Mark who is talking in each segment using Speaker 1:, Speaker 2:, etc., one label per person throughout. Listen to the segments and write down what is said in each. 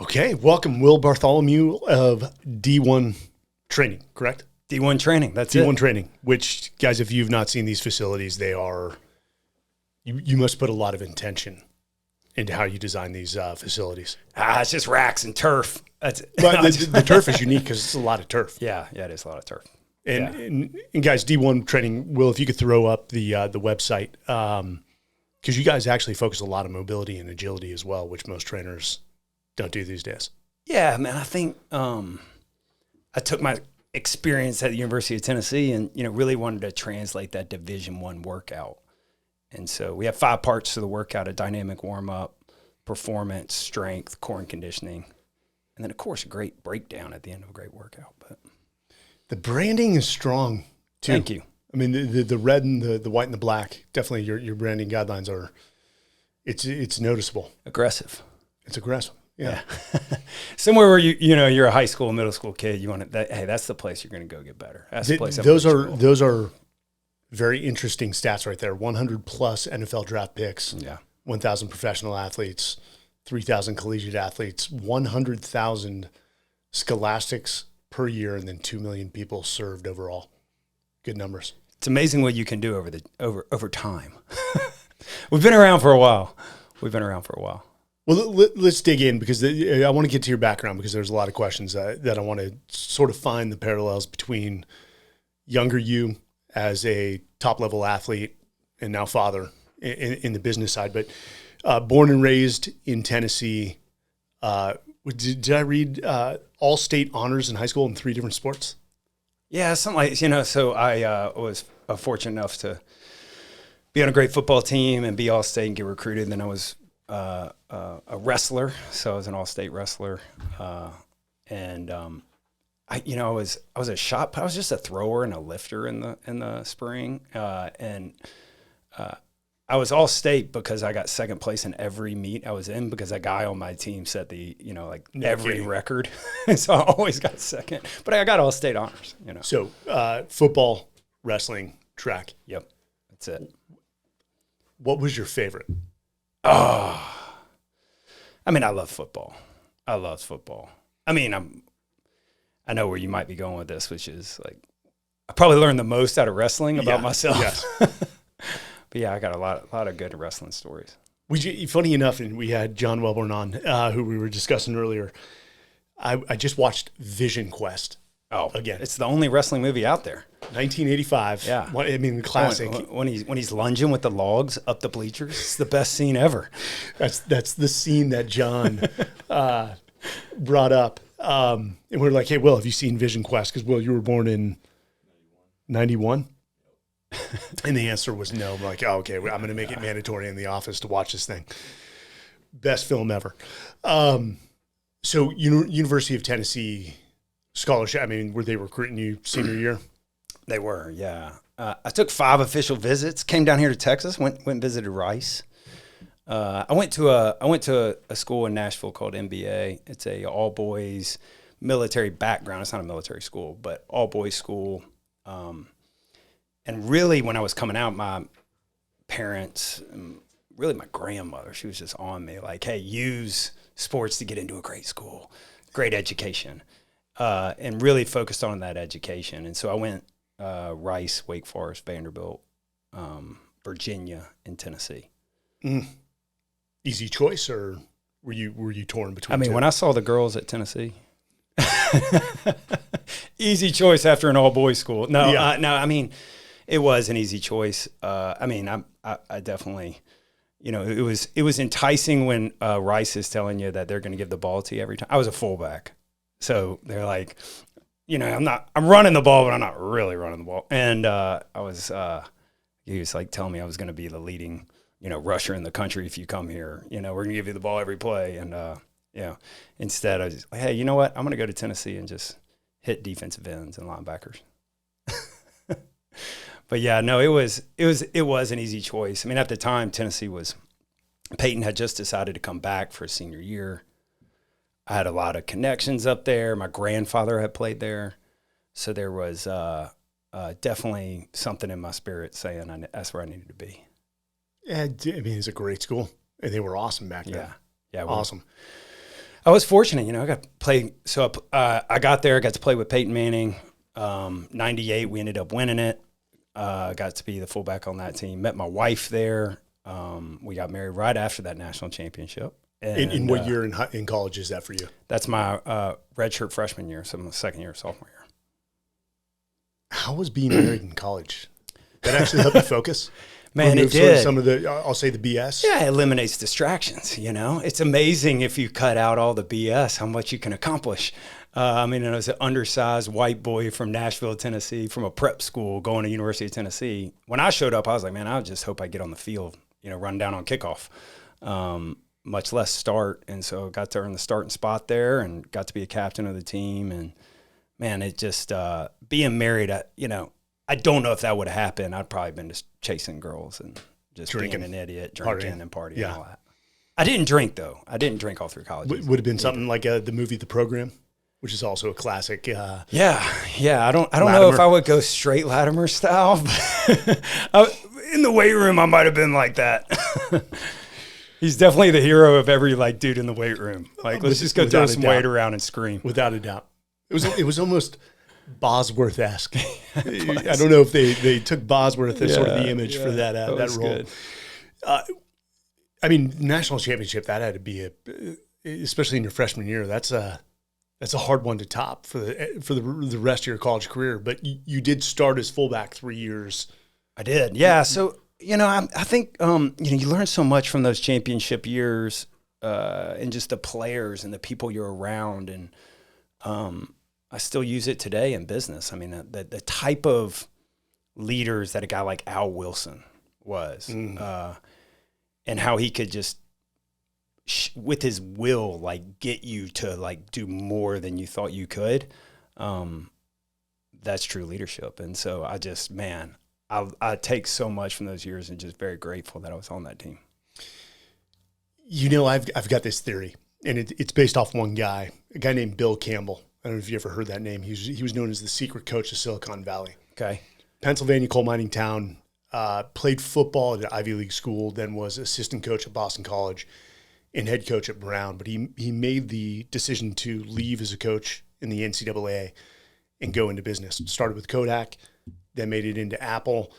Speaker 1: Okay, welcome, Will Bartholomew of D1 Training, correct?
Speaker 2: D1 Training, that's
Speaker 1: D1
Speaker 2: it.
Speaker 1: Training, which, guys, if you've not seen these facilities, they are, you must put a lot of intention into how you design these facilities.
Speaker 2: It's just racks and turf. That's
Speaker 1: But the turf is unique because it's a lot of turf.
Speaker 2: yeah, it is a lot of turf.
Speaker 1: And guys, D1 Training, Will, if you could throw up the website, because you guys actually focus a lot on mobility and agility as well, which most trainers don't do these days.
Speaker 2: Yeah, man, I think I took my experience at the University of Tennessee and, really wanted to translate that Division I workout. And so we have 5 parts to the workout: a dynamic warm-up, performance, strength, core and conditioning, and then, of course, a great breakdown at the end of a great workout. But
Speaker 1: the branding is strong, too.
Speaker 2: Thank you.
Speaker 1: I mean, the red and the white and the black, definitely your branding guidelines are, it's noticeable.
Speaker 2: Aggressive.
Speaker 1: It's aggressive. Yeah.
Speaker 2: Somewhere where you're a high school, middle school kid, you want to, hey, that's the place you're going to go get better. That's the place.
Speaker 1: Those are very interesting stats right there. 100 plus NFL draft picks.
Speaker 2: Yeah. 1,000
Speaker 1: professional athletes, 3,000 collegiate athletes, 100,000 scholastics per year, and then 2 million people served overall. Good numbers.
Speaker 2: It's amazing what you can do over time. We've been around for a while.
Speaker 1: Well, let's dig in, because I want to get to your background, because there's a lot of questions that I want to sort of find the parallels between younger you as a top-level athlete and now father in the business side. But born and raised in Tennessee, did I read all-state honors in high school in 3 different sports?
Speaker 2: Yeah, something like, so I was fortunate enough to be on a great football team and be all-state and get recruited. And then I was a wrestler, so I was an all-state wrestler, and I was a shot. I was just a thrower and a lifter in the spring, and I was all-state because I got second place in every meet I was in, because a guy on my team set the every record, so I always got second. But I got all-state honors.
Speaker 1: So football, wrestling, track.
Speaker 2: Yep, that's it.
Speaker 1: What was your favorite?
Speaker 2: Oh, I mean, I love football. I mean, I know where you might be going with this, which is like, I probably learned the most out of wrestling about myself.
Speaker 1: Yes.
Speaker 2: But yeah, I got a lot of good wrestling stories.
Speaker 1: Funny enough, and we had John Welborn on, who we were discussing earlier. I just watched Vision Quest.
Speaker 2: Oh,
Speaker 1: again,
Speaker 2: it's the only wrestling movie out there.
Speaker 1: 1985.
Speaker 2: Yeah,
Speaker 1: I mean, classic.
Speaker 2: When he's lunging with the logs up the bleachers, it's the best scene ever.
Speaker 1: That's the scene that John brought up, and we're like, "Hey, Will, have you seen Vision Quest?" Because, Will, you were born in 91, and the answer was no. I'm like, "Oh, okay, I'm going to make it mandatory in the office to watch this thing." Best film ever. So, University of Tennessee scholarship. I mean, were they recruiting you senior year?
Speaker 2: They were, yeah. I took 5 official visits. Came down here to Texas. Went and visited Rice. I went to a school in Nashville called MBA. It's a all boys military background. It's not a military school, but all boys school. And really, when I was coming out, my parents, really my grandmother, she was just on me like, "Hey, use sports to get into a great school, great education." And really focused on that education. And so I went Rice, Wake Forest, Vanderbilt, Virginia, and Tennessee.
Speaker 1: Easy choice, or were you torn between?
Speaker 2: I mean,
Speaker 1: two?
Speaker 2: when I saw the girls at Tennessee, easy choice after an all-boys school. No, I mean, it was an easy choice. I mean, I definitely, it was enticing when Rice is telling you that they're going to give the ball to you every time. I was a fullback. So they're like, I'm running the ball, but I'm not really running the ball. And he was like telling me I was going to be the leading, rusher in the country if you come here. We're going to give you the ball every play. And, instead I was just like, hey, you know what? I'm going to go to Tennessee and just hit defensive ends and linebackers. But yeah, no, it was an easy choice. I mean, at the time, Peyton had just decided to come back for his senior year. I had a lot of connections up there. My grandfather had played there. So there was definitely something in my spirit saying that's where I needed to be. Yeah,
Speaker 1: I mean, it's a great school. And they were awesome back then.
Speaker 2: Yeah.
Speaker 1: Awesome.
Speaker 2: I was fortunate, I got to play. So I got there, got to play with Peyton Manning. 98, we ended up winning it. Got to be the fullback on that team. Met my wife there. We got married right after that national championship. And,
Speaker 1: in what year in college is that for you?
Speaker 2: That's my redshirt freshman year, so my second year, sophomore year.
Speaker 1: How was being married in college? That actually helped you focus?
Speaker 2: Man, it
Speaker 1: sort of
Speaker 2: did.
Speaker 1: some of the, I'll say the BS.
Speaker 2: Yeah, it eliminates distractions, It's amazing if you cut out all the BS, how much you can accomplish. I was an undersized white boy from Nashville, Tennessee, from a prep school going to University of Tennessee. When I showed up, I was like, man, I just hope I get on the field, run down on kickoff, much less start. And so got to earn the starting spot there and got to be a captain of the team. And, man, it just being married, I don't know if that would have happened. I'd probably been just chasing girls and just
Speaker 1: drinking,
Speaker 2: being an idiot, drinking and partying and all that. I didn't drink, though. I didn't drink all through college.
Speaker 1: Would have been something like the movie The Program, which is also a classic.
Speaker 2: Yeah. I don't know if I would go straight Latimer style, but in the weight room, I might have been like that. He's definitely the hero of every dude in the weight room. Let's just go throw some weight around and scream.
Speaker 1: Without a doubt. It was almost Bosworth-esque. I don't know if they took Bosworth as sort of the image for that role. Good. National championship, that had to be especially in your freshman year. That's a hard one to top for the rest of your college career. But you did start as fullback 3 years.
Speaker 2: I did, yeah. So I think you learn so much from those championship years, and just the players and the people you're around, and I still use it today in business. The type of leaders that a guy like Al Wilson was, and how he could just, with his will, get you to do more than you thought you could. That's true leadership. And so I take so much from those years and just very grateful that I was on that team.
Speaker 1: I've got this theory, and it's based off one guy, a guy named Bill Campbell. I don't know if you ever heard that name. He was known as the secret coach of Silicon Valley.
Speaker 2: Okay.
Speaker 1: Pennsylvania coal mining town, played football at an Ivy League school, then was assistant coach at Boston College and head coach at Brown. But he made the decision to leave as a coach in the NCAA and go into business. Started with Kodak, then made it into Apple,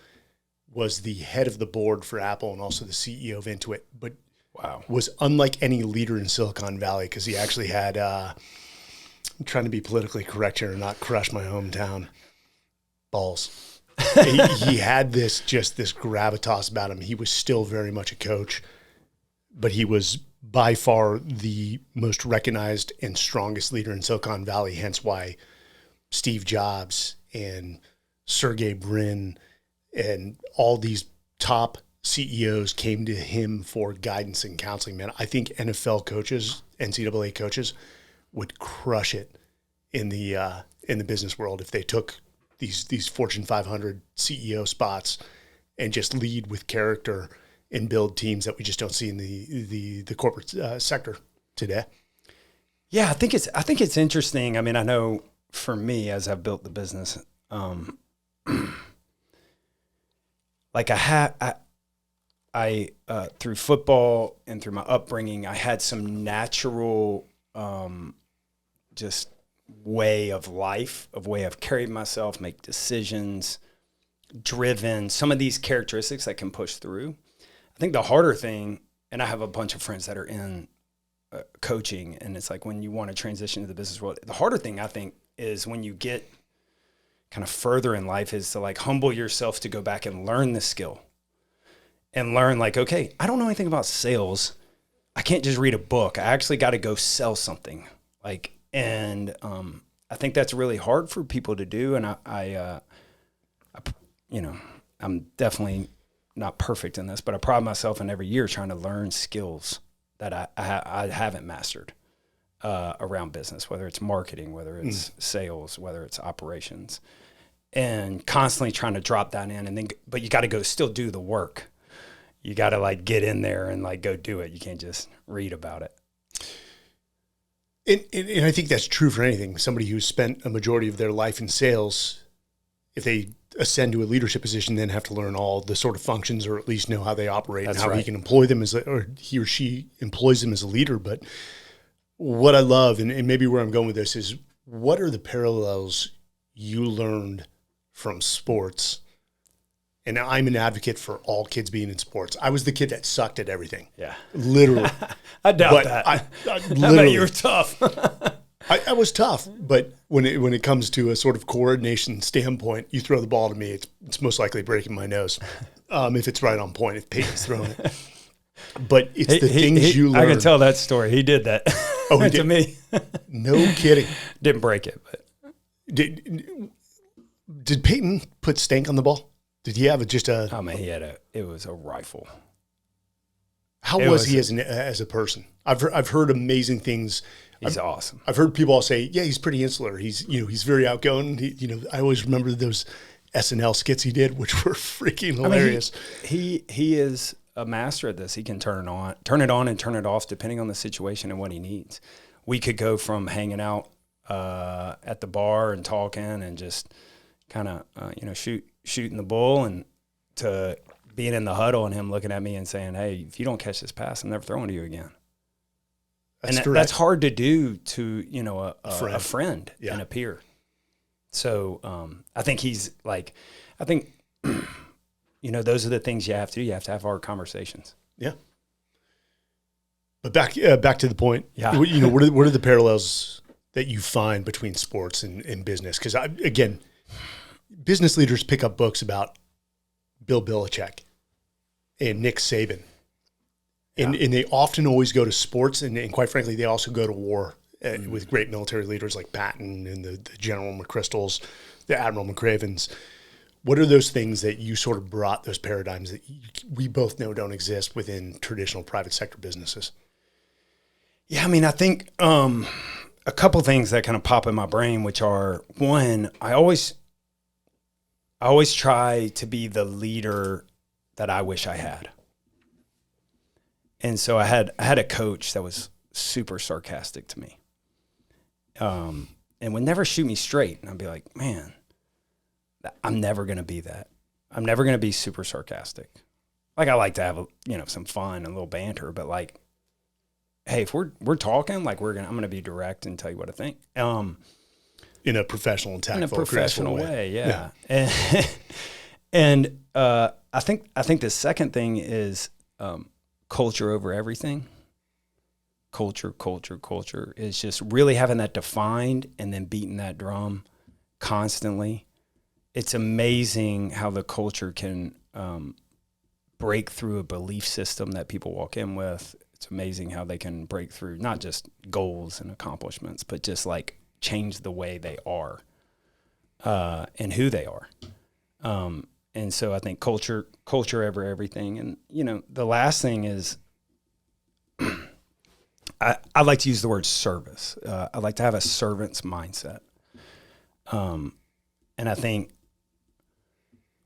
Speaker 1: was the head of the board for Apple and also the CEO of Intuit. But was unlike any leader in Silicon Valley because he actually had I'm trying to be politically correct here and not crush my hometown. Balls. he had this gravitas about him. He was still very much a coach, but he was by far the most recognized and strongest leader in Silicon Valley, hence why Steve Jobs and Sergey Brin and all these top CEOs came to him for guidance and counseling. Man, I think NFL coaches, NCAA coaches, would crush it in the business world if they took these Fortune 500 CEO spots and just lead with character and build teams that we just don't see in the corporate sector today.
Speaker 2: Yeah, I think it's interesting. I know for me as I've built the business, I through football and through my upbringing, I had some natural just way of life, way of carrying myself, make decisions, driven, some of these characteristics that can push through. I think the harder thing, and I have a bunch of friends that are in coaching, and it's when you want to transition to the business world, the harder thing I think is when you get kind of further in life is to humble yourself to go back and learn the skill and learn okay, I don't know anything about sales. I can't just read a book. I actually got to go sell something. And I think that's really hard for people to do. And I'm definitely not perfect in this, but I pride myself in every year trying to learn skills that I haven't mastered around business, whether it's marketing, whether it's sales, whether it's operations, and constantly trying to drop that in. But you got to go still do the work. You got to get in there and go do it. You can't just read about it.
Speaker 1: And I think that's true for anything. Somebody who's spent a majority of their life in sales, if they ascend to a leadership position, then have to learn all the sort of functions or at least know how they operate. That's and how he can employ them or he or she employs them as a leader. But what I love, and maybe where I'm going with this, is what are the parallels you learned from sports? And I'm an advocate for all kids being in sports. I was the kid that sucked at everything.
Speaker 2: Yeah.
Speaker 1: Literally.
Speaker 2: I doubt that.
Speaker 1: I
Speaker 2: I bet you were tough.
Speaker 1: I was tough, but when it comes to a sort of coordination standpoint, you throw the ball to me, it's most likely breaking my nose. If it's right on point, if Peyton's throwing it. But it's the things you learn.
Speaker 2: I can tell that story. He did that to me.
Speaker 1: No kidding.
Speaker 2: Didn't break it, but
Speaker 1: did Peyton put stank on the ball? Did he have just a?
Speaker 2: I mean, it was a rifle.
Speaker 1: How was he as a person? I've heard amazing things.
Speaker 2: He's awesome.
Speaker 1: I've heard people all say, yeah, he's pretty insular. He's very outgoing. I always remember those SNL skits he did, which were freaking hilarious.
Speaker 2: I mean, he is a master at this. He can turn it on and turn it off depending on the situation and what he needs. We could go from hanging out at the bar and talking and just kind of shooting the bull, and to being in the huddle and him looking at me and saying, hey, if you don't catch this pass, I'm never throwing to you again. That's hard to do to, a friend and a peer. So I think he's like, those are the things you have to do. You have to have hard conversations.
Speaker 1: Yeah. But back to the point, what are the parallels that you find between sports and business? Because again, business leaders pick up books about Bill Belichick and Nick Saban. And they often always go to sports, and quite frankly, they also go to war with great military leaders like Patton and the General McChrystals, the Admiral McCravens. What are those things that you sort of brought, those paradigms that we both know don't exist within traditional private sector businesses?
Speaker 2: Yeah, I mean, I think a couple things that kind of pop in my brain, which are, one, I always try to be the leader that I wish I had. And so I had a coach that was super sarcastic to me, and would never shoot me straight. And I'd be like, man, I'm never going to be that. I'm never going to be super sarcastic. Like, I like to have some fun and a little banter, but like, hey, if we're talking, like, I'm going to be direct and tell you what I think.
Speaker 1: In a professional and tactful,
Speaker 2: way, yeah. And I think the second thing is culture over everything. Culture is just really having that defined and then beating that drum constantly. It's amazing how the culture can break through a belief system that people walk in with. It's amazing how they can break through not just goals and accomplishments, but just like change the way they are and who they are. And so I think culture over everything. And, the last thing is I like to use the word service. I like to have a servant's mindset. And I think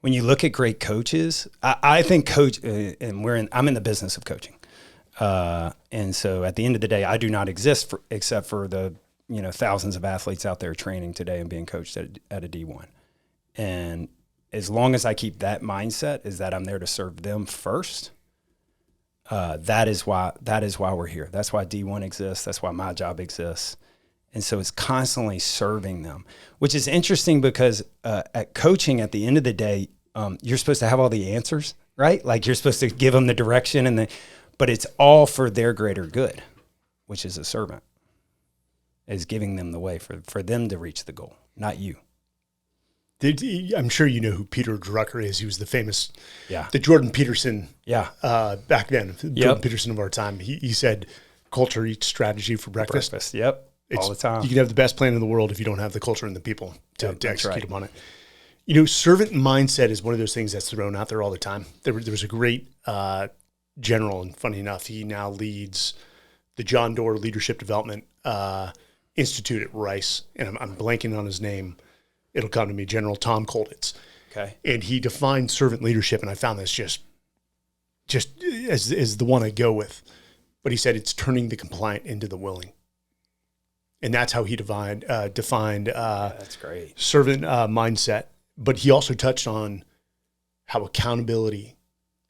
Speaker 2: when you look at great coaches, I think and I'm in the business of coaching. And so at the end of the day, I do not exist except for the, thousands of athletes out there training today and being coached at a D1. And as long as I keep that mindset, is that I'm there to serve them first. That is why we're here. That's why D1 exists. That's why my job exists. And so it's constantly serving them, which is interesting because at coaching, at the end of the day, you're supposed to have all the answers, right? Like, you're supposed to give them the direction but it's all for their greater good, which is a servant, is giving them the way for them to reach the goal, not you.
Speaker 1: I'm sure you know who Peter Drucker is. He was the famous,
Speaker 2: the
Speaker 1: Jordan Peterson, back then,
Speaker 2: Yep.
Speaker 1: Jordan Peterson of our time. He said, culture eats strategy for breakfast.
Speaker 2: Yep, all the time.
Speaker 1: You can have the best plan in the world if you don't have the culture and the people to execute upon it. Servant mindset is one of those things that's thrown out there all the time. There was a great general, and funny enough, he now leads the John Doerr Leadership Development Institute at Rice, and I'm blanking on his name. It'll come to me, General Tom Kolditz.
Speaker 2: Okay.
Speaker 1: And he defined servant leadership, and I found this just as the one I go with. But he said it's turning the compliant into the willing. And that's how he defined
Speaker 2: that's great.
Speaker 1: servant mindset. But he also touched on how accountability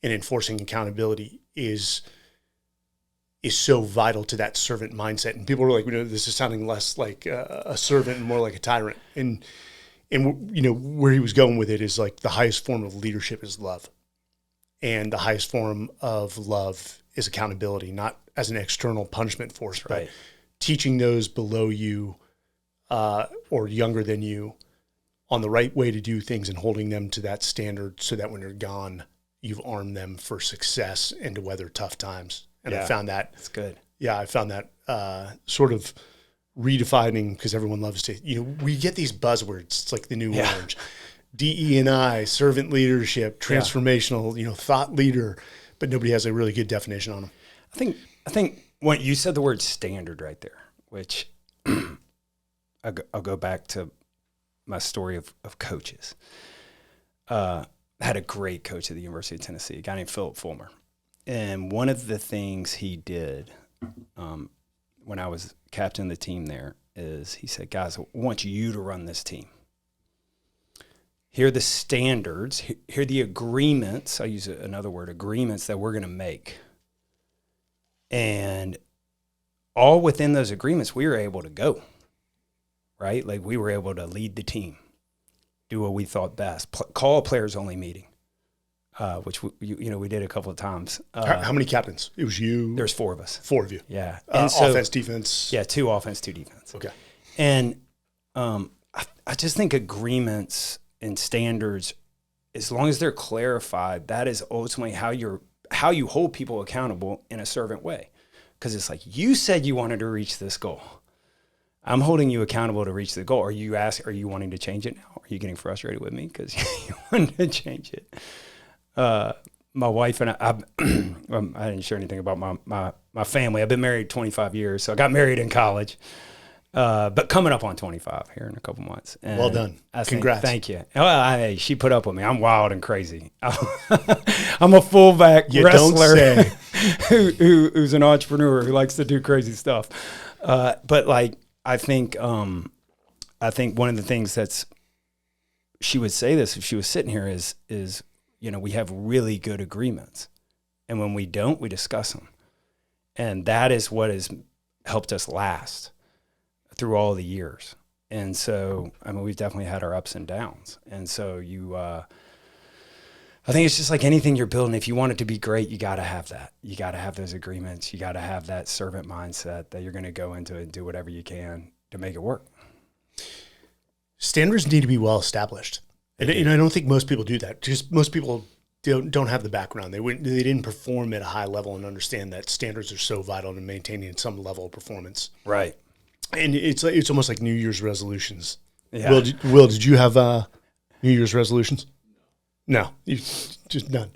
Speaker 1: and enforcing accountability is is so vital to that servant mindset. And people are like, this is sounding less like a servant and more like a tyrant. And where he was going with it is like the highest form of leadership is love. And the highest form of love is accountability, not as an external punishment force, but teaching those below you or younger than you on the right way to do things and holding them to that standard so that when you're gone, you've armed them for success and to weather tough times. And I found that.
Speaker 2: That's good.
Speaker 1: Yeah, I found that sort of redefining, because everyone loves to, we get these buzzwords. It's like the new orange. DE&I, servant leadership, transformational, thought leader, but nobody has a really good definition on them.
Speaker 2: I think when you said the word standard right there, which I'll go back to my story of coaches. I had a great coach at the University of Tennessee, a guy named Philip Fulmer. And one of the things he did when I was captain of the team there is he said, guys, I want you to run this team. Here are the standards. Here are the agreements. I use another word, agreements that we're going to make. And all within those agreements, we were able to go, right? Like we were able to lead the team, do what we thought best, call a players-only meeting. Which we did a couple of times.
Speaker 1: How many captains? It was you.
Speaker 2: There's 4 of us.
Speaker 1: 4 of you.
Speaker 2: Yeah.
Speaker 1: And offense, defense.
Speaker 2: Yeah, 2 offense, 2 defense.
Speaker 1: Okay.
Speaker 2: And I just think agreements and standards, as long as they're clarified, that is ultimately how you hold people accountable in a servant way. Because it's like, you said you wanted to reach this goal. I'm holding you accountable to reach the goal. Are you wanting to change it now? Are you getting frustrated with me because you wanted to change it? My wife and I didn't share anything about my family. I've been married 25 years, so I got married in college, but coming up on 25 here in a couple months. And
Speaker 1: well done. Congrats.
Speaker 2: Thank you. Well, she put up with me. I'm wild and crazy. I'm a fullback wrestler who's an entrepreneur who likes to do crazy stuff. But like, I think one of the things she would say this if she was sitting here is, we have really good agreements. And when we don't, we discuss them. And that is what has helped us last through all the years. And so, we've definitely had our ups and downs. And so I think it's just like anything you're building. If you want it to be great, you got to have that. You got to have those agreements. You got to have that servant mindset that you're going to go into it and do whatever you can to make it work.
Speaker 1: Standards need to be well established. And I don't think most people do that. Just most people don't have the background. They didn't perform at a high level and understand that standards are so vital to maintaining some level of performance.
Speaker 2: Right.
Speaker 1: And it's almost like New Year's resolutions.
Speaker 2: Yeah.
Speaker 1: Will, did you have New Year's resolutions? No, you just none.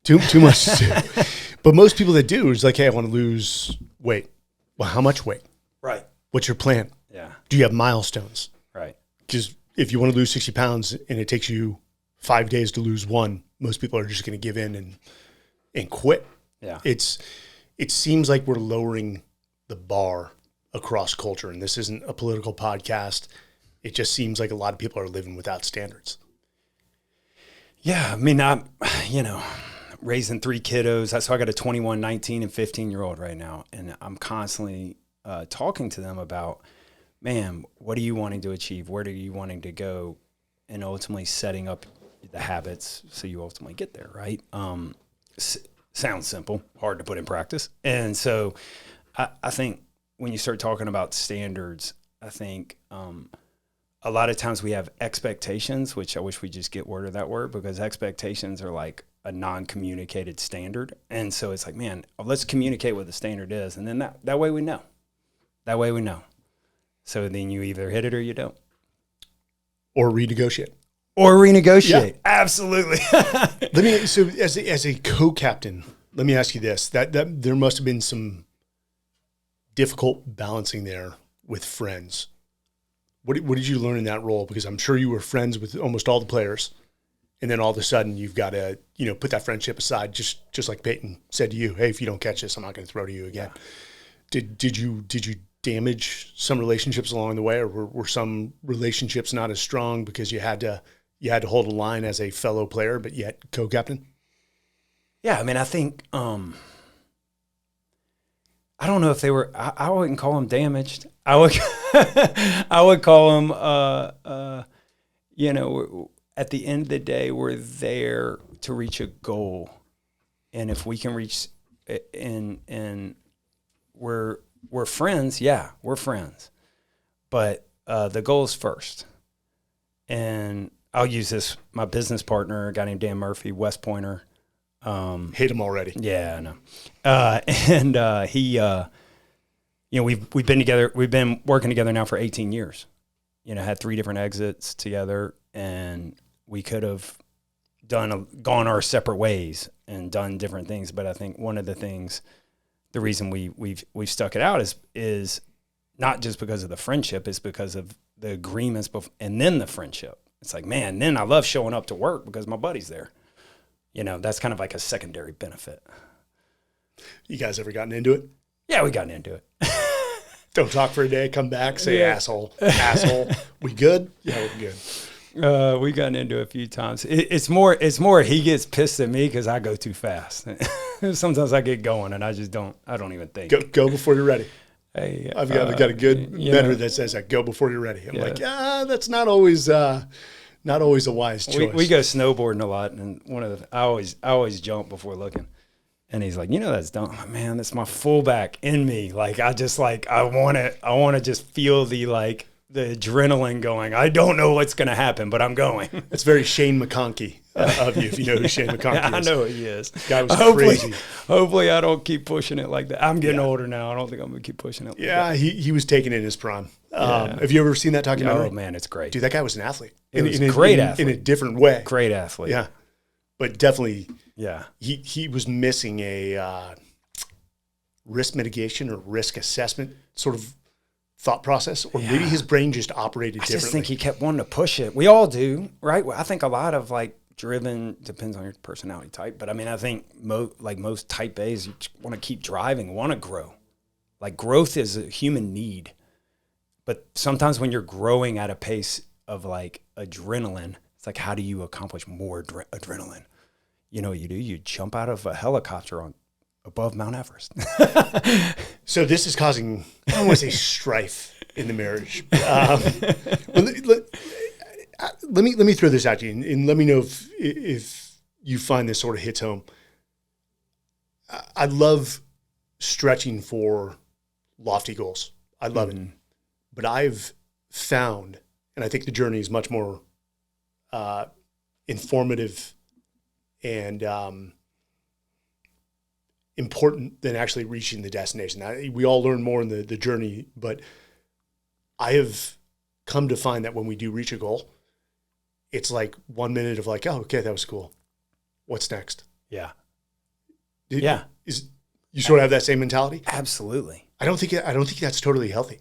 Speaker 1: Too much to do. But most people that do is like, hey, I want to lose weight. Well, how much weight?
Speaker 2: Right.
Speaker 1: What's your plan?
Speaker 2: Yeah.
Speaker 1: Do you have milestones?
Speaker 2: Right.
Speaker 1: Because if you want to lose 60 pounds and it takes you 5 days to lose 1, most people are just going to give in and quit.
Speaker 2: Yeah.
Speaker 1: It seems like we're lowering the bar across culture, and this isn't a political podcast. It just seems like a lot of people are living without standards.
Speaker 2: Yeah. I'm raising 3 kiddos. So I got a 21, 19, and 15-year-old right now. And I'm constantly talking to them about, man, what are you wanting to achieve? Where are you wanting to go? And ultimately setting up the habits so you ultimately get there, right? Sounds simple, hard to put in practice. And so I think when you start talking about standards, I think a lot of times we have expectations, which I wish we just get rid of that word, because expectations are like a non-communicated standard. And so it's like, man, let's communicate what the standard is. And then that way we know. That way we know. So then you either hit it or you don't.
Speaker 1: Or renegotiate.
Speaker 2: Yeah. Absolutely.
Speaker 1: So as a co-captain, let me ask you this. That there must have been some difficult balancing there with friends. What did you learn in that role? Because I'm sure you were friends with almost all the players, and then all of a sudden you've got to put that friendship aside, just like Peyton said to you, hey, if you don't catch this, I'm not going to throw to you again. Yeah. Did you damage some relationships along the way, or were some relationships not as strong because you had to hold a line as a fellow player but yet co-captain?
Speaker 2: Yeah, I think I don't know if they were, I wouldn't call them damaged. I would, I would call them, you know, at the end of the day, we're there to reach a goal. And if we can reach, and we're friends, yeah, we're friends. But the goal is first. And I'll use this, my business partner, a guy named Dan Murphy, West Pointer.
Speaker 1: Hate him already.
Speaker 2: Yeah, I know. And he, you know, we've been together, we've been working together now for 18 years. You know, had 3 different exits together, and we could have gone our separate ways and done different things. But I think one of the things, the reason we've stuck it out is not just because of the friendship, it's because of the agreements and then the friendship. It's like, man, then I love showing up to work because my buddy's there. You know, that's kind of like a secondary benefit.
Speaker 1: You guys ever gotten into it?
Speaker 2: Yeah, we got into it.
Speaker 1: Don't talk for a day, come back, say asshole. We good? Yeah, we're good.
Speaker 2: We gotten into it a few times. It's more he gets pissed at me because I go too fast. Sometimes I get going and I don't even think.
Speaker 1: Go before you're ready.
Speaker 2: Hey,
Speaker 1: I've got a good mentor that says that, go before you're ready. I'm like, that's not always a wise choice.
Speaker 2: We go snowboarding a lot, and I always jump before looking. And he's like, you know, that's dumb. Man, that's my fullback in me. Like, I want to just feel the adrenaline going. I don't know what's going to happen, but I'm going.
Speaker 1: It's very Shane McConkey of you, if you know who Shane McConkey is.
Speaker 2: I know he is.
Speaker 1: Guy was crazy.
Speaker 2: Hopefully I don't keep pushing it like that. I'm getting older now. I don't think I'm going to keep pushing it like that.
Speaker 1: He was taking it in his prime. Have you ever seen that documentary?
Speaker 2: Oh, man, it's great.
Speaker 1: Dude, that guy was an athlete.
Speaker 2: Great athlete.
Speaker 1: In a different way.
Speaker 2: Great athlete.
Speaker 1: Yeah. But definitely,
Speaker 2: yeah,
Speaker 1: he was missing a risk mitigation or risk assessment sort of thought process, or maybe his brain just operated differently. I just
Speaker 2: think he kept wanting to push it. We all do, right? I think a lot of driven, depends on your personality type, but I mean, I think most type A's, you want to keep driving, want to grow. Like, growth is a human need, but sometimes when you're growing at a pace of adrenaline, it's like, how do you accomplish more adrenaline? You know what you do? You jump out of a helicopter above Mount Everest.
Speaker 1: So this is causing, I don't want to say strife in the marriage. Let me throw this at you, and let me know if you find this sort of hits home. I love stretching for lofty goals. I love it. But I've found, and I think the journey is much more informative and important than actually reaching the destination. We all learn more in the journey, but I have come to find that when we do reach a goal, it's like 1 minute of oh, okay, that was cool. What's next?
Speaker 2: Yeah.
Speaker 1: You sort of have that same mentality?
Speaker 2: Absolutely.
Speaker 1: I don't think that's totally healthy.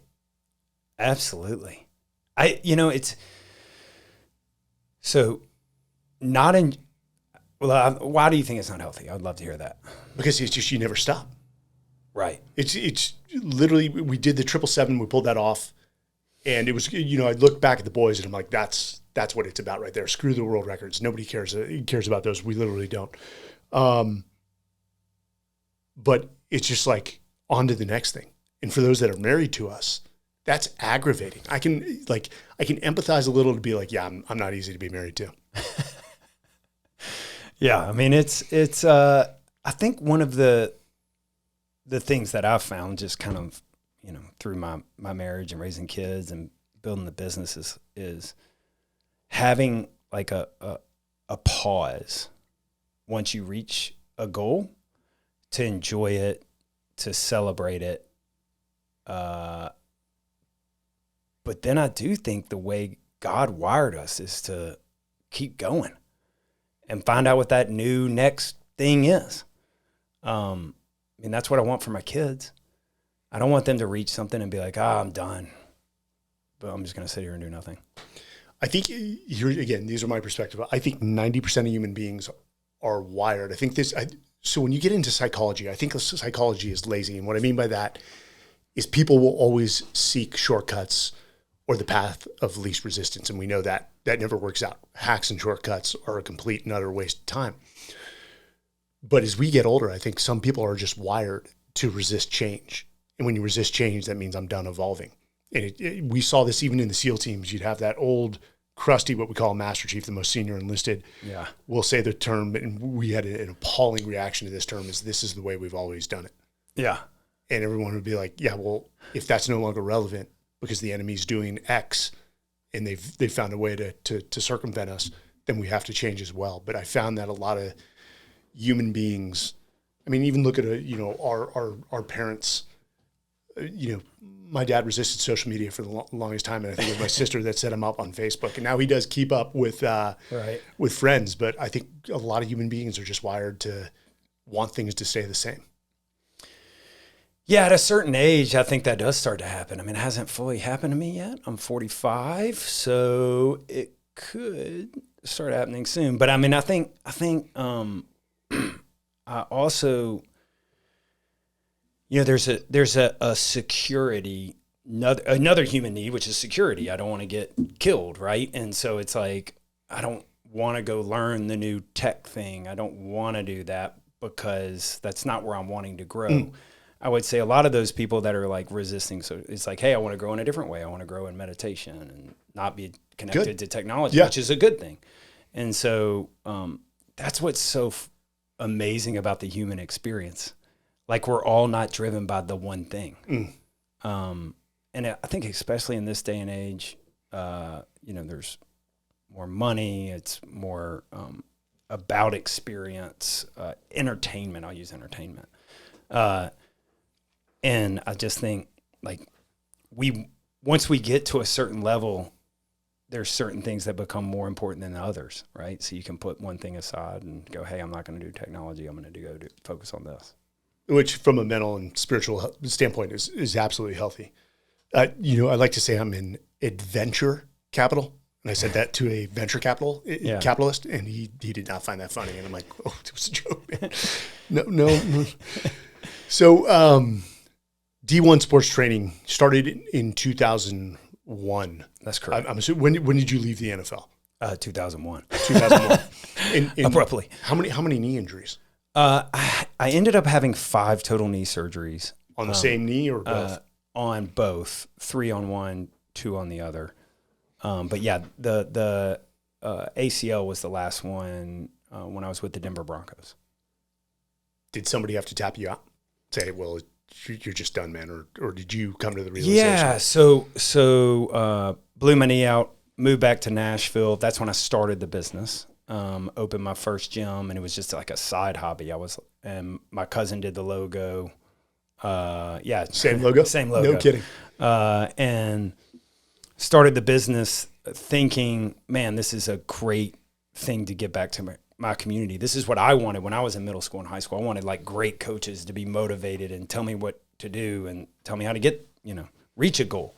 Speaker 2: Absolutely. It's so not in. Well, why do you think it's not healthy? I'd love to hear that.
Speaker 1: Because it's just, you never stop.
Speaker 2: Right.
Speaker 1: It's literally, we did the 777, we pulled that off, and it was, I look back at the boys and I'm like, that's what it's about right there. Screw the world records. Nobody cares about those. We literally don't. But it's just on to the next thing. And for those that are married to us, that's aggravating. I can empathize a little to be I'm not easy to be married to.
Speaker 2: Yeah, I mean, it's. I think one of the things that I've found, just kind of, through my marriage and raising kids and building the business is having a pause once you reach a goal, to enjoy it, to celebrate it. But then I do think the way God wired us is to keep going and find out what that new next thing is. That's what I want for my kids. I don't want them to reach something and be like, I'm done, but I'm just going to sit here and do nothing.
Speaker 1: I think, again, these are my perspective. I think 90% of human beings are wired. I think so when you get into psychology, I think psychology is lazy. And what I mean by that is people will always seek shortcuts or the path of least resistance. And we know that never works out. Hacks and shortcuts are a complete and utter waste of time. But as we get older, I think some people are just wired to resist change. And when you resist change, that means I'm done evolving. And we saw this even in the SEAL teams. You'd have that old crusty, what we call a master chief, the most senior enlisted.
Speaker 2: Yeah.
Speaker 1: We'll say the term, and we had an appalling reaction to this term, is this is the way we've always done it.
Speaker 2: Yeah.
Speaker 1: And everyone would be like, yeah, well, if that's no longer relevant because the enemy's doing X and they've found a way to circumvent us, then we have to change as well. But I found that a lot of human beings, I mean, even look at our parents. My dad resisted social media for the longest time, and I think it was my sister that set him up on Facebook. And now he does keep up with friends. But I think a lot of human beings are just wired to want things to stay the same.
Speaker 2: Yeah, at a certain age, I think that does start to happen. I mean, it hasn't fully happened to me yet. I'm 45, so it could start happening soon. But I mean, I think I also, there's a security, another human need, which is security. I don't want to get killed, right? And so it's like, I don't want to go learn the new tech thing. I don't want to do that because that's not where I'm wanting to grow. I would say a lot of those people that are like resisting, so it's like, hey, I want to grow in a different way. I want to grow in meditation and not be connected to technology, which is a good thing. And so that's what's so amazing about the human experience. Like, we're all not driven by the one thing. And I think especially in this day and age, there's more money. It's more about experience, entertainment. I'll use entertainment. And I just think, like, once we get to a certain level, there's certain things that become more important than others, right? So you can put one thing aside and go, hey, I'm not going to do technology. I'm going to go focus on this. Which,
Speaker 1: from a mental and spiritual standpoint, is absolutely healthy. I like to say I'm in adventure capital. And I said that to a venture capitalist, and he did not find that funny. And I'm like, oh, it was a joke, man. No. So, D1 sports training started in 2001.
Speaker 2: That's correct.
Speaker 1: I'm assuming, when did you leave the NFL?
Speaker 2: 2001.
Speaker 1: 2001.
Speaker 2: Abruptly.
Speaker 1: How many knee injuries?
Speaker 2: I ended up having 5 total knee surgeries.
Speaker 1: On the same knee or both?
Speaker 2: On both. 3 on one, 2 on the other. But yeah, the ACL was the last one when I was with the Denver Broncos.
Speaker 1: Did somebody have to tap you out? Say, well, you're just done, man, or did you come to the realization?
Speaker 2: Yeah, so blew my knee out, moved back to Nashville. That's when I started the business. Opened my first gym, and it was just like a side hobby. And my cousin did the logo.
Speaker 1: Same logo?
Speaker 2: Same logo.
Speaker 1: No kidding.
Speaker 2: And started the business thinking, man, this is a great thing to get back to my community. This is what I wanted when I was in middle school and high school. I wanted like great coaches to be motivated and tell me what to do and tell me how to get, reach a goal.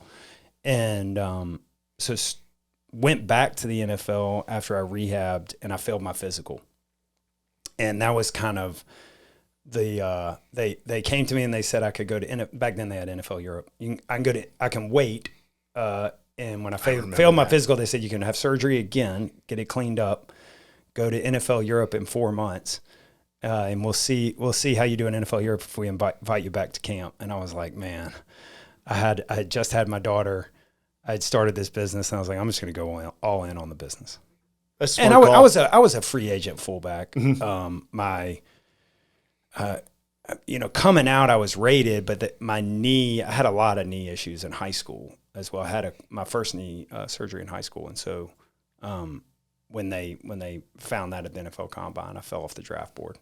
Speaker 2: And so went back to the NFL after I rehabbed, and I failed my physical. And that was kind of they came to me and they said I could go to back then they had NFL Europe. I can wait. And when I failed my physical, they said you can have surgery again, get it cleaned up, go to NFL Europe in 4 months, and we'll see how you do in NFL Europe if we invite you back to camp. And I was like, man, I had just had my daughter. I had started this business, and I was like, I'm just going to go all in on the business. And I was a free agent fullback. Mm-hmm. Coming out, I was rated, but my knee, I had a lot of knee issues in high school as well. I had my first knee surgery in high school. And so when they found that at the NFL Combine, I fell off the draft board.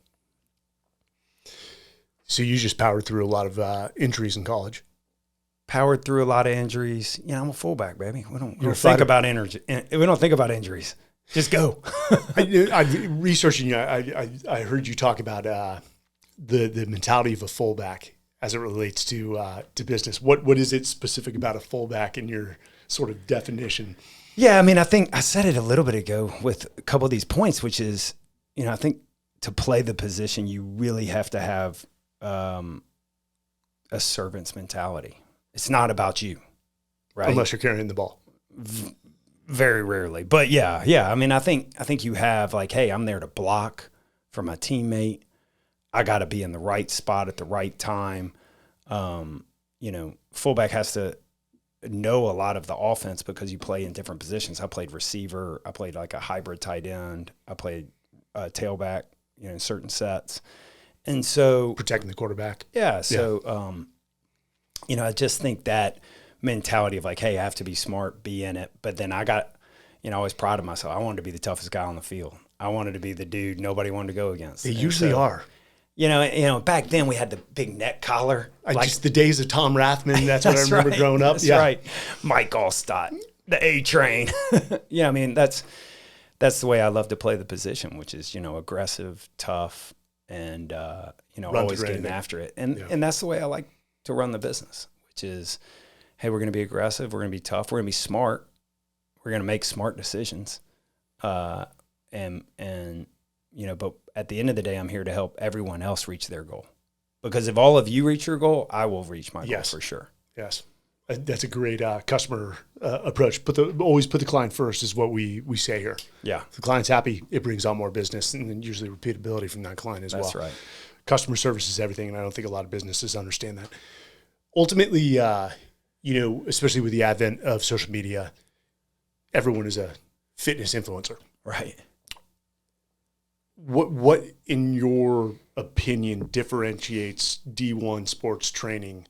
Speaker 1: So you just powered through a lot of injuries in college?
Speaker 2: Powered through a lot of injuries. I'm a fullback, baby. We don't think about energy. We don't think about injuries. Just go.
Speaker 1: Researching you, I heard you talk about the mentality of a fullback as it relates to business. What is it specific about a fullback in your sort of definition?
Speaker 2: Yeah, I mean, I think I said it a little bit ago with a couple of these points, which is, I think to play the position, you really have to have a servant's mentality. It's not about you, right?
Speaker 1: Unless you're carrying the ball.
Speaker 2: Very rarely. But yeah. I mean, I think you have like, hey, I'm there to block for my teammate. I got to be in the right spot at the right time. Fullback has to know a lot of the offense because you play in different positions. I played receiver. I played like a hybrid tight end. I played tailback, in certain sets. And so
Speaker 1: protecting the quarterback.
Speaker 2: Yeah. So, I just think that mentality of like, hey, I have to be smart, be in it. But then I got, I always prided myself. I wanted to be the toughest guy on the field. I wanted to be the dude nobody wanted to go against.
Speaker 1: They usually are.
Speaker 2: Back then we had the big neck collar.
Speaker 1: Just the days of Tom Rathman. That's what I remember growing up.
Speaker 2: That's right. Mike Allstott, the A train. That's the way I love to play the position, which is, aggressive, tough, and, always getting after it. And that's the way I like to run the business, which is, hey, we're going to be aggressive. We're going to be tough. We're going to be smart. We're going to make smart decisions. But at the end of the day, I'm here to help everyone else reach their goal. Because if all of you reach your goal, I will reach my goal for sure.
Speaker 1: Yes. That's a great customer approach. Always put the client first is what we say here.
Speaker 2: Yeah.
Speaker 1: If the client's happy, it brings on more business, and then usually repeatability from that client as well.
Speaker 2: That's right.
Speaker 1: Customer service is everything, and I don't think a lot of businesses understand that. Ultimately, especially with the advent of social media, everyone is a fitness influencer.
Speaker 2: Right.
Speaker 1: What in your opinion differentiates D1 sports training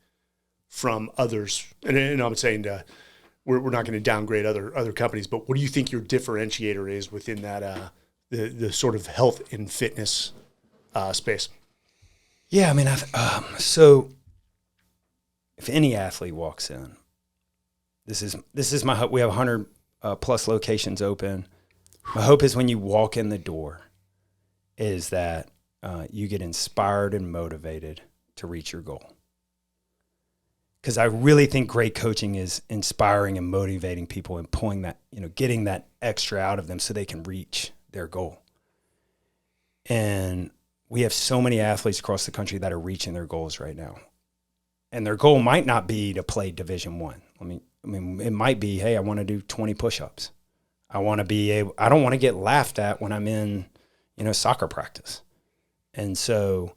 Speaker 1: from others? And I'm saying we're not going to downgrade other companies, but what do you think your differentiator is within that the sort of health and fitness space?
Speaker 2: Yeah, so if any athlete walks in, this is my hope. We have 100 plus locations open. My hope is when you walk in the door is that you get inspired and motivated to reach your goal. Because I really think great coaching is inspiring and motivating people and pulling that, getting that extra out of them so they can reach their goal. And we have so many athletes across the country that are reaching their goals right now. And their goal might not be to play Division I. It might be, hey, I want to do 20 push-ups. I don't want to get laughed at when I'm in, soccer practice. And so,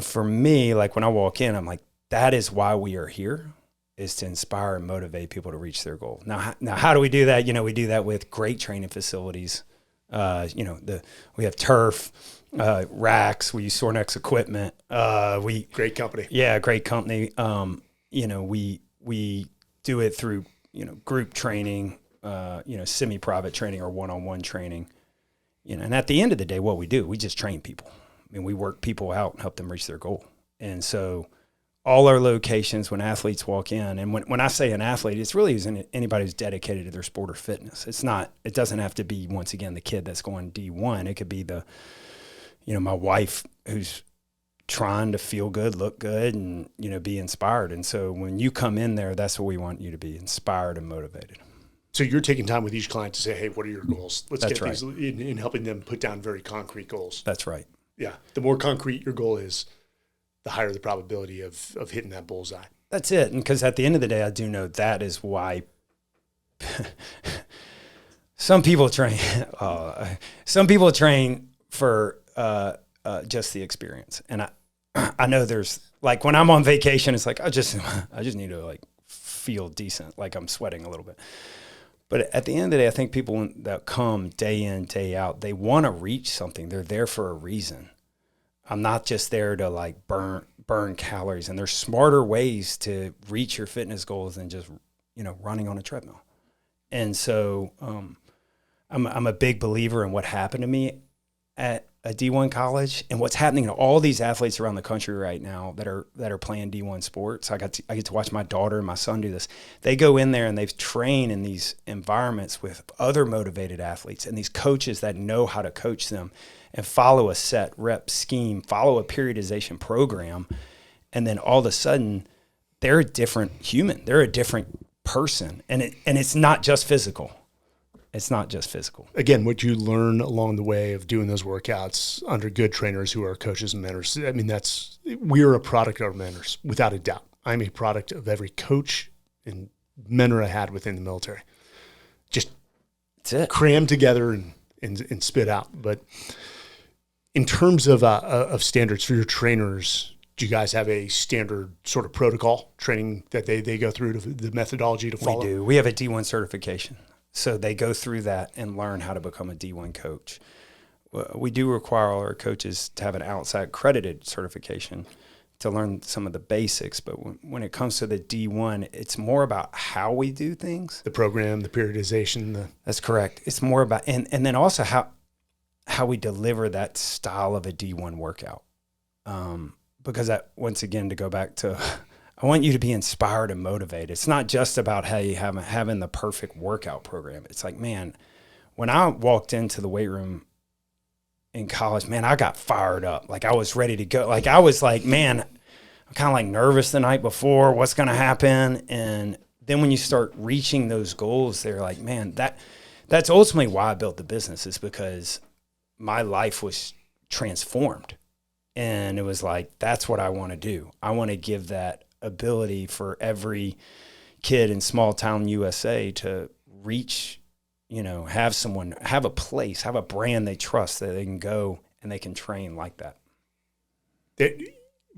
Speaker 2: for me, like when I walk in, I'm like, that is why we are here, is to inspire and motivate people to reach their goal. Now, how do we do that? We do that with great training facilities. We have turf, racks. We use Sornex equipment.
Speaker 1: Great company.
Speaker 2: Yeah, great company. We do it through, group training, semi-private training or one-on-one training. And at the end of the day, what we do, we just train people. We work people out and help them reach their goal. And so all our locations, when athletes walk in, and when I say an athlete, it's really anybody who's dedicated to their sport or fitness. It doesn't have to be, once again, the kid that's going D1. It could be my wife who's trying to feel good, look good, and, be inspired. And so when you come in there, that's what we want you to be, inspired and motivated.
Speaker 1: So you're taking time with each client to say, hey, what are your goals? Let's
Speaker 2: That's
Speaker 1: get
Speaker 2: right.
Speaker 1: these in helping them put down very concrete goals.
Speaker 2: That's right.
Speaker 1: Yeah. The more concrete your goal is, the higher the probability of hitting that bullseye.
Speaker 2: That's it. And because at the end of the day, I do know that is why some people train. Some people train for just the experience. And I know there's, like, when I'm on vacation, it's like I just need to feel decent, like I'm sweating a little bit. But at the end of the day, I think people that come day in, day out, they want to reach something. They're there for a reason. I'm not just there to burn calories, and there's smarter ways to reach your fitness goals than just, running on a treadmill. And so I'm a big believer in what happened to me at a D1 college and what's happening to all these athletes around the country right now that are playing D1 sports. I get to watch my daughter and my son do this. They go in there and they've trained in these environments with other motivated athletes and these coaches that know how to coach them and follow a set rep scheme, follow a periodization program. And then all of a sudden they're a different human. They're a different person. And it's not just physical. It's not just physical.
Speaker 1: Again, what you learn along the way of doing those workouts under good trainers who are coaches and mentors, we're a product of our mentors, without a doubt. I'm a product of every coach and mentor I had within the military. Just
Speaker 2: That's it.
Speaker 1: Crammed together and spit out. But in terms of standards for your trainers, do you guys have a standard sort of protocol training that they go through to the methodology to follow?
Speaker 2: We do. We have a D1 certification. So they go through that and learn how to become a D1 coach. We do require all our coaches to have an outside accredited certification to learn some of the basics. But when it comes to the D1, it's more about how we do things.
Speaker 1: The program, the periodization.
Speaker 2: That's correct. It's more about, and then also how we deliver that style of a D1 workout. Because that, once again, to go back to, I want you to be inspired and motivated. It's not just about, hey, having the perfect workout program. It's like, man, when I walked into the weight room in college, man, I got fired up. Like I was ready to go. Like I was like, man, I'm kind of like nervous the night before. What's going to happen? And then when you start reaching those goals, they're like, man, that's ultimately why I built the business, is because my life was transformed. And it was like, that's what I want to do. I want to give that ability for every kid in small town USA to reach, have someone, have a place, have a brand they trust that they can go and they can train like that.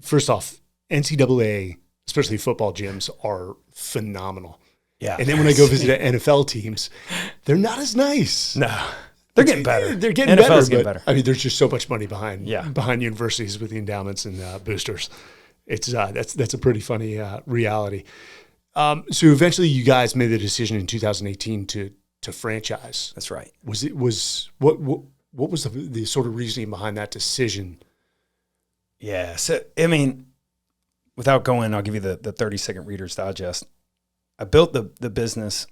Speaker 1: First off, NCAA, especially football gyms, are phenomenal.
Speaker 2: Yeah.
Speaker 1: And then when I go visit NFL teams, they're not as nice.
Speaker 2: No. They're getting better.
Speaker 1: They're getting
Speaker 2: NFL's
Speaker 1: better.
Speaker 2: Getting better.
Speaker 1: I mean, there's just so much money behind universities with the endowments and boosters. It's that's a pretty funny reality. So eventually, you guys made the decision in 2018 to franchise.
Speaker 2: That's right.
Speaker 1: What was the sort of reasoning behind that decision?
Speaker 2: Yeah. So I mean, without going, I'll give you the 30-second Reader's Digest. I built the business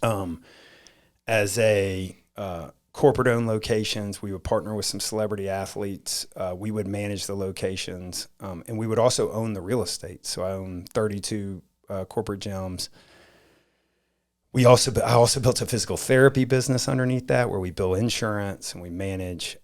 Speaker 2: as a corporate-owned locations. We would partner with some celebrity athletes. We would manage the locations, and we would also own the real estate. So I own 32 corporate gyms. I also built a physical therapy business underneath that, where we bill insurance and we manage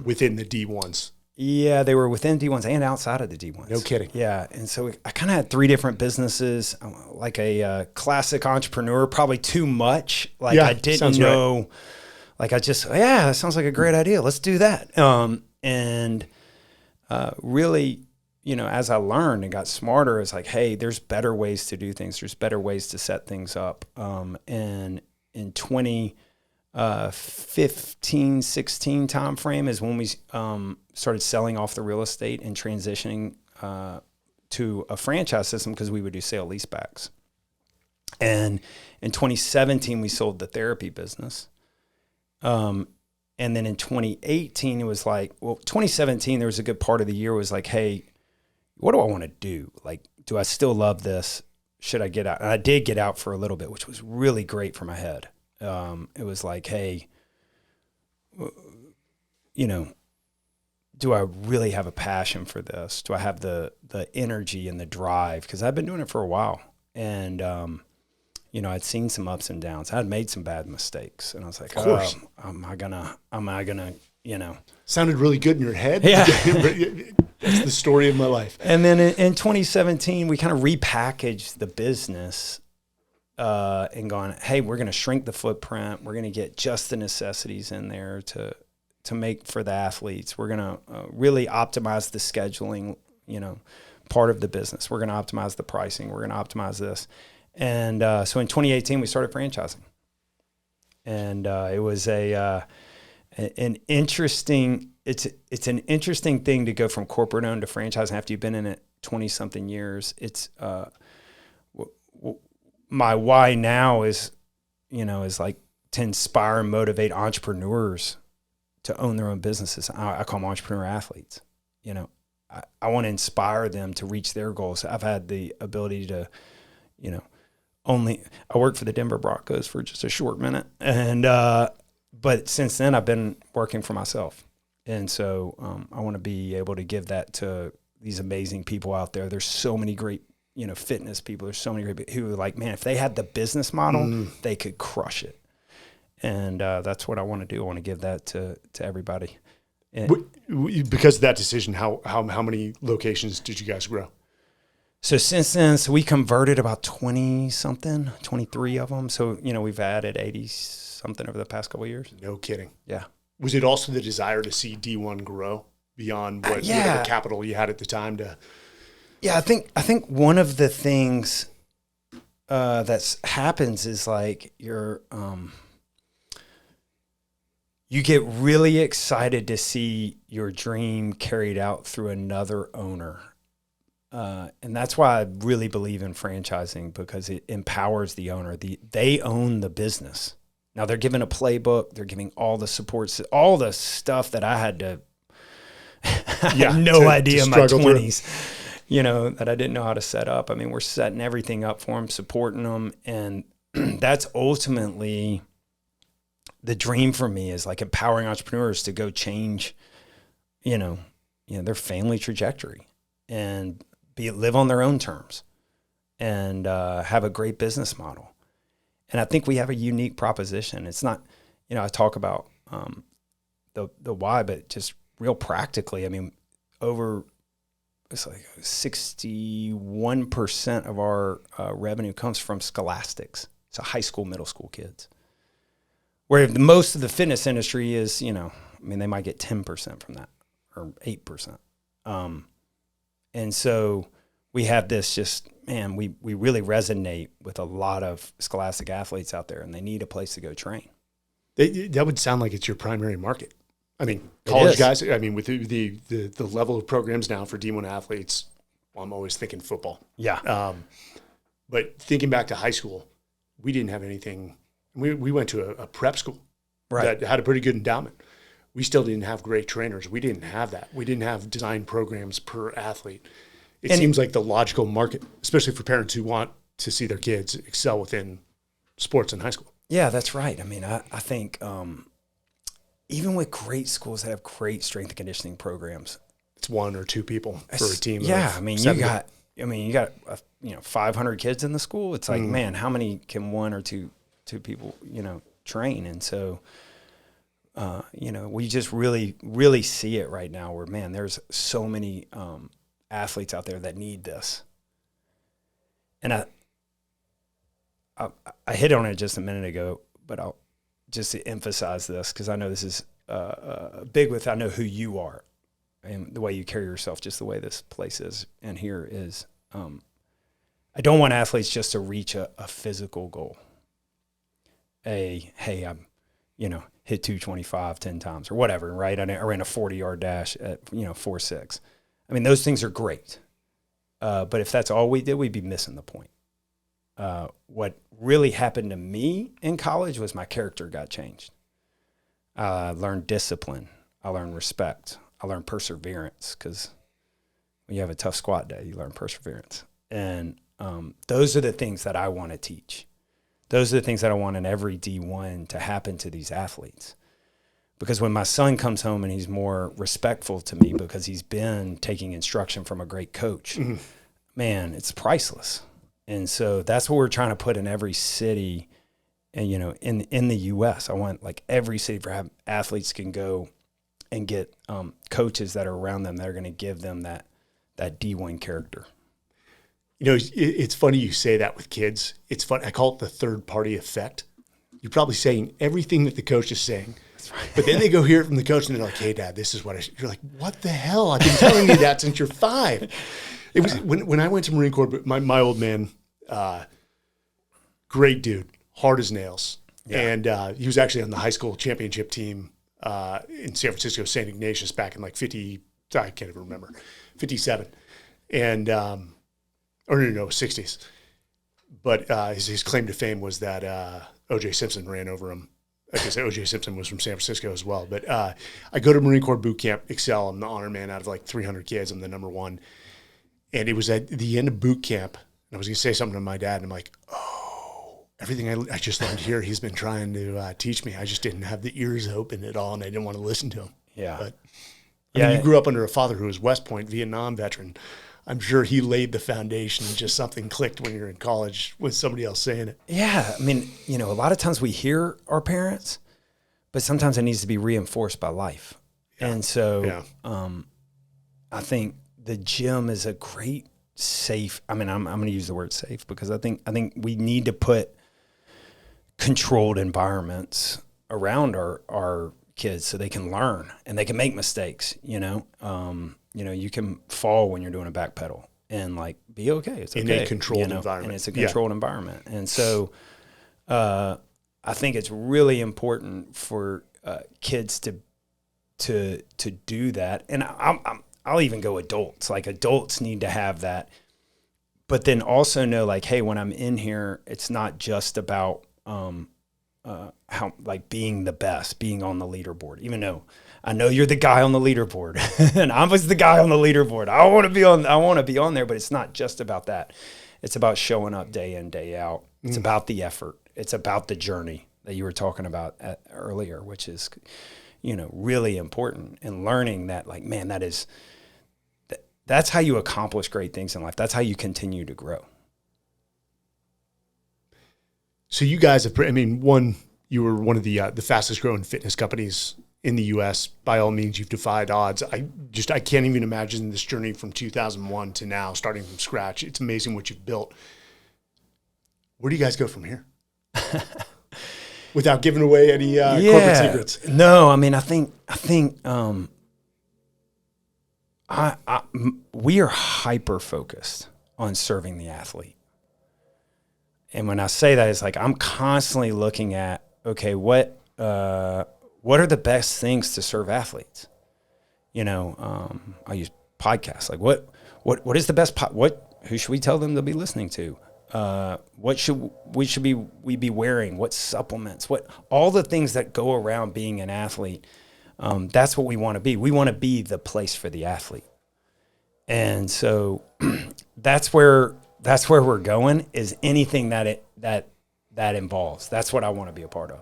Speaker 1: within the D1s.
Speaker 2: Yeah, they were within D1s and outside of the D1s.
Speaker 1: No kidding.
Speaker 2: Yeah, and so I kind of had 3 different businesses, like a classic entrepreneur, probably too much. Like I didn't know, right. Like I just, that sounds like a great idea. Let's do that. Really, as I learned and got smarter, it's like, hey, there's better ways to do things. There's better ways to set things up. And in 2015, 16 time frame is when we started selling off the real estate and transitioning to a franchise system, because we would do sale leasebacks. And in 2017, we sold the therapy business. And then in 2018, it was like, 2017, there was a good part of the year was like, hey, what do I want to do? Like, do I still love this? Should I get out? And I did get out for a little bit, which was really great for my head. It was like, hey, do I really have a passion for this? Do I have the energy and the drive? Because I've been doing it for a while. And, I'd seen some ups and downs. I'd made some bad mistakes. And I was like,
Speaker 1: of course.
Speaker 2: Am I gonna,
Speaker 1: Sounded really good in your head.
Speaker 2: Yeah.
Speaker 1: That's the story of my life.
Speaker 2: And then in 2017, we kind of repackaged the business and gone, hey, we're going to shrink the footprint. We're going to get just the necessities in there to make for the athletes. We're going to really optimize the scheduling, part of the business. We're going to optimize the pricing. We're going to optimize this. And so in 2018, we started franchising. And it was an interesting thing to go from corporate owned to franchising after you've been in it 20 something years. It's my why now is like to inspire and motivate entrepreneurs to own their own businesses. I call them entrepreneur athletes. I want to inspire them to reach their goals. I've had the ability to, I worked for the Denver Broncos for just a short minute. And, but since then I've been working for myself. And so I want to be able to give that to these amazing people out there. There's so many great, fitness people. There's so many great people who are like, man, if they had the business model, they could crush it. And that's what I want to do. I want to give that to everybody. And
Speaker 1: because of that decision, how many locations did you guys grow?
Speaker 2: So since then, we converted about 20-something, 23 of them. So, we've added 80-something over the past couple of years.
Speaker 1: No kidding.
Speaker 2: Yeah.
Speaker 1: Was it also the desire to see D1 grow beyond whatever capital you had at the time to?
Speaker 2: Yeah, I think one of the things that happens is like you get really excited to see your dream carried out through another owner. And that's why I really believe in franchising, because it empowers the owner. They own the business. Now they're giving a playbook. They're giving all the supports, all the stuff that I had to, idea in my 20s, that I didn't know how to set up. I mean, we're setting everything up for them, supporting them. And that's ultimately the dream for me, is like empowering entrepreneurs to go change, their family trajectory and live on their own terms and have a great business model. And I think we have a unique proposition. It's not, I talk about the why, but just real practically, I mean, it's like 61% of our revenue comes from scholastics. So high school, middle school kids. Where most of the fitness industry is, they might get 10% from that or 8%. And so we have this we really resonate with a lot of scholastic athletes out there, and they need a place to go train.
Speaker 1: That would sound like it's your primary market. I mean, college guys, with the level of programs now for D1 athletes, I'm always thinking football.
Speaker 2: Yeah.
Speaker 1: But thinking back to high school, we didn't have anything. We went to a prep school that had a pretty good endowment. We still didn't have great trainers. We didn't have that. We didn't have design programs per athlete. It seems like the logical market, especially for parents who want to see their kids excel within sports in high school.
Speaker 2: Yeah, that's right. I mean, I think even with great schools that have great strength and conditioning programs,
Speaker 1: it's one or two people for a team.
Speaker 2: Yeah, you got 500 kids in the school. It's like, man, how many can one or two people train? And so we just really, really see it right now where, man, there's so many athletes out there that need this. And I hit on it just a minute ago, but I'll just to emphasize this, because I know this is big I know who you are and the way you carry yourself, just the way this place is. And here is, I don't want athletes just to reach a physical goal. Hey, I'm, hit 225 10 times or whatever, right? I ran a 40-yard dash at, 4.6. I mean, those things are great. But if that's all we did, we'd be missing the point. What really happened to me in college was my character got changed. I learned discipline. I learned respect. I learned perseverance, because when you have a tough squat day, you learn perseverance. And those are the things that I want to teach. Those are the things that I want in every D1 to happen to these athletes. Because when my son comes home and he's more respectful to me because he's been taking instruction from a great coach, man, it's priceless. And so that's what we're trying to put in every city, and in the U.S. I want like every city for athletes can go and get coaches that are around them that are going to give them that D1 character.
Speaker 1: It's funny you say that with kids. It's fun. I call it the third party effect. You're probably saying everything that the coach is saying. That's right. But then they go hear it from the coach and they're like, "Hey, Dad, this is what you're like, what the hell? I've been telling you that since you're 5. It was when I went to Marine Corps, my old man, great dude, hard as nails. Yeah. And he was actually on the high school championship team in San Francisco, St. Ignatius back in like 50, I can't even remember, 57. And, 60s. But his claim to fame was that O.J. Simpson ran over him. I guess O.J. Simpson was from San Francisco as well. But I go to Marine Corps boot camp, excel. I'm the honor man out of like 300 kids. I'm the number one. And it was at the end of boot camp. And I was going to say something to my dad. And I'm like, oh, everything I just learned here, he's been trying to teach me. I just didn't have the ears open at all. And I didn't want to listen to him.
Speaker 2: Yeah.
Speaker 1: But I mean, you grew up under a father who was West Point, Vietnam veteran. I'm sure he laid the foundation and just something clicked when you're in college with somebody else saying it.
Speaker 2: Yeah. I mean, a lot of times we hear our parents, but sometimes it needs to be reinforced by life. Yeah. And so I think the gym is a great safe. I mean, I'm going to use the word safe because I think we need to put controlled environments around our kids so they can learn and they can make mistakes. You can fall when you're doing a back pedal and like be okay. It's okay.
Speaker 1: In a controlled environment.
Speaker 2: And it's a controlled environment. And so I think it's really important for kids to do that. And I'll even go adults. Like adults need to have that. But then also know like, hey, when I'm in here, it's not just about how like being the best, being on the leaderboard, even though I know you're the guy on the leaderboard and I was the guy on the leaderboard. I want to be on there, but it's not just about that. It's about showing up day in, day out. It's about the effort. It's about the journey that you were talking about earlier, which is, really important, and learning that like, man, that's how you accomplish great things in life. That's how you continue to grow.
Speaker 1: So you guys have, you were one of the fastest growing fitness companies in the U.S. By all means, you've defied odds. I can't even imagine this journey from 2001 to now, starting from scratch. It's amazing what you've built. Where do you guys go from here? Without giving away any corporate secrets.
Speaker 2: No, I think we are hyper focused on serving the athlete. And when I say that, it's like I'm constantly looking at, okay, what are the best things to serve athletes? I use podcasts. Like what is the best who should we tell them to be listening to? What should we be wearing? What supplements? What all the things that go around being an athlete? That's what we want to be. We want to be the place for the athlete. And so that's where we're going, is anything that involves. That's what I want to be a part of.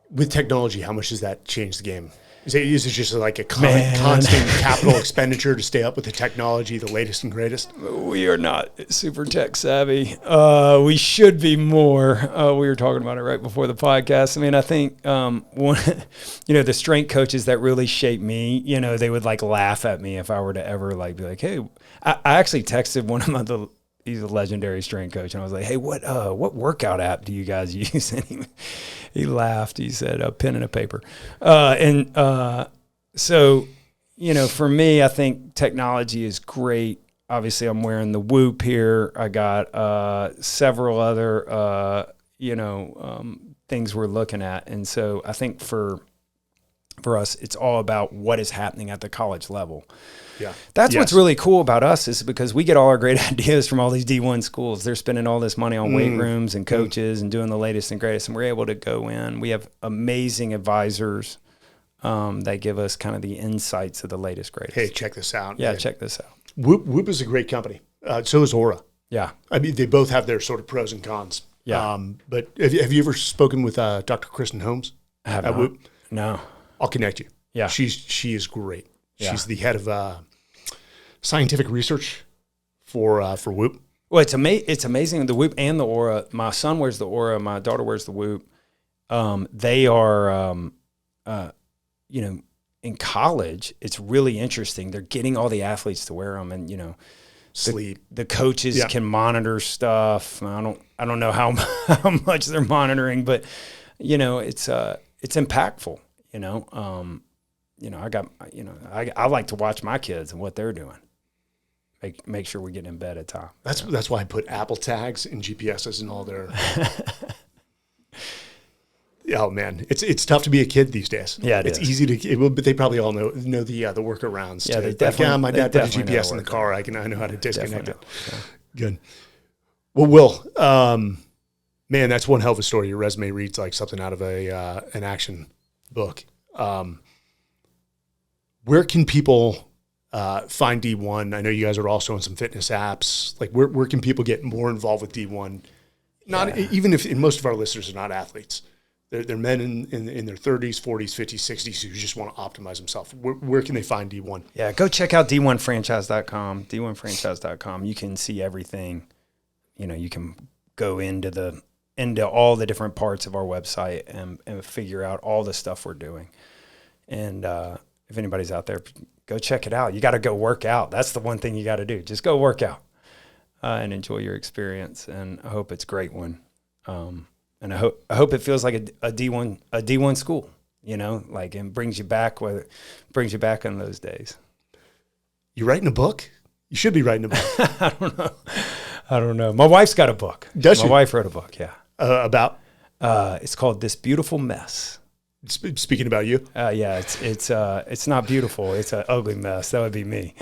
Speaker 1: With technology, how much does that change the game? Is it just like a constant capital expenditure to stay up with the technology, the latest and greatest?
Speaker 2: We are not super tech savvy. We should be more. We were talking about it right before the podcast. I think the strength coaches that really shaped me, they would like laugh at me if I were to ever like be like, hey, I actually texted one of he's a legendary strength coach, and I was like, hey, what workout app do you guys use? And he laughed. He said, a pen and a paper. So, for me, I think technology is great. Obviously, I'm wearing the Whoop here. I got several other, things we're looking at. And so I think for us, it's all about what is happening at the college level.
Speaker 1: Yeah.
Speaker 2: That's what's really cool about us, is because we get all our great ideas from all these D1 schools. They're spending all this money on weight rooms and coaches and doing the latest and greatest, and we're able to go in. We have amazing advisors that give us kind of the insights of the latest, greatest.
Speaker 1: Hey, check this out.
Speaker 2: Yeah, check this out.
Speaker 1: Whoop is a great company. So is Aura.
Speaker 2: Yeah.
Speaker 1: They both have their sort of pros and cons.
Speaker 2: Yeah.
Speaker 1: But have you ever spoken with Dr. Kristen Holmes at Whoop?
Speaker 2: No.
Speaker 1: I'll connect you.
Speaker 2: Yeah.
Speaker 1: She is great.
Speaker 2: Yeah.
Speaker 1: She's the head of scientific research for Whoop.
Speaker 2: Well, it's amazing, the Whoop and the Aura. My son wears the Aura. My daughter wears the Whoop. They are, in college, it's really interesting. They're getting all the athletes to wear them, and
Speaker 1: sleep.
Speaker 2: The coaches can monitor stuff. I don't know how much they're monitoring, but it's impactful. I like to watch my kids and what they're doing. Make sure we get in bed at time.
Speaker 1: That's why I put Apple tags and GPSs in all their. Oh man, it's tough to be a kid these days.
Speaker 2: Yeah,
Speaker 1: it's easy to, but they probably all know the workarounds.
Speaker 2: Yeah, they definitely.
Speaker 1: My dad put a GPS in the car. I know how to disconnect it.
Speaker 2: Yeah.
Speaker 1: Good. Well, Will, man, that's one hell of a story. Your resume reads like something out of an action book. Where can people find D1? I know you guys are also on some fitness apps. Like, where can people get more involved with D1? Even if most of our listeners are not athletes. They're men in their 30s, 40s, 50s, 60s who just want to optimize themselves. Where can they find D1?
Speaker 2: Yeah, go check out d1franchise.com. d1franchise.com. You can see everything. You can go into all the different parts of our website and figure out all the stuff we're doing. And if anybody's out there, go check it out. You got to go work out. That's the one thing you got to do. Just go work out and enjoy your experience. And I hope it's a great one. And I hope it feels like a D1 school. you know, like, and brings you back on those days.
Speaker 1: You writing a book? You should be writing a book.
Speaker 2: I don't know. My wife's got a book.
Speaker 1: Does
Speaker 2: My wife wrote a book. Yeah.
Speaker 1: About?
Speaker 2: It's called This Beautiful Mess.
Speaker 1: Speaking about you?
Speaker 2: Yeah, it's not beautiful. It's an ugly mess. That would be me.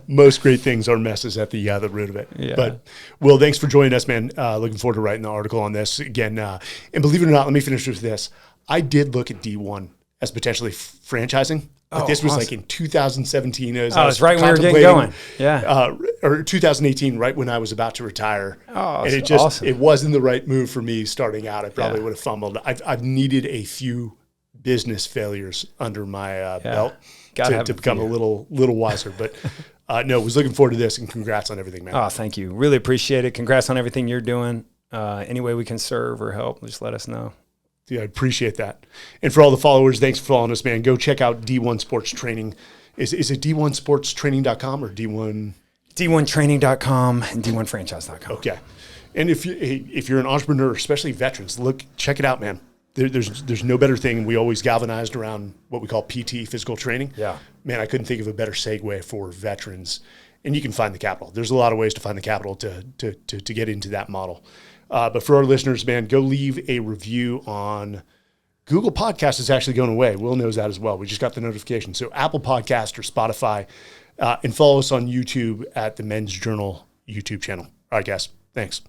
Speaker 1: Most great things are messes at the root of it.
Speaker 2: Yeah.
Speaker 1: But Will, thanks for joining us, man. Looking forward to writing the article on this again. And believe it or not, let me finish with this. I did look at D1 as potentially franchising. But this was
Speaker 2: awesome.
Speaker 1: like in 2017.
Speaker 2: It's right when we were getting going. Yeah.
Speaker 1: Or 2018, right when I was about to retire.
Speaker 2: Oh,
Speaker 1: and it wasn't the right move for me starting out. I probably would have fumbled. I've needed a few business failures under my belt to become a little wiser. But no, was looking forward to this, and congrats on everything, man.
Speaker 2: Oh, thank you. Really appreciate it. Congrats on everything you're doing. Any way we can serve or help, just let us know.
Speaker 1: Yeah, I appreciate that. And for all the followers, thanks for following us, man. Go check out D1 Sports Training. Is it D1sportstraining.com or D1?
Speaker 2: D1training.com and D1franchise.com.
Speaker 1: Okay. And if you're an entrepreneur, especially veterans, check it out, man. There's no better thing. We always galvanized around what we call PT, physical training.
Speaker 2: Yeah.
Speaker 1: Man, I couldn't think of a better segue for veterans. And you can find the capital. There's a lot of ways to find the capital to get into that model. But for our listeners, man, go leave a review on Google Podcast is actually going away. Will knows that as well. We just got the notification. So Apple Podcast or Spotify, and follow us on YouTube at the Men's Journal YouTube channel. All right, guys. Thanks.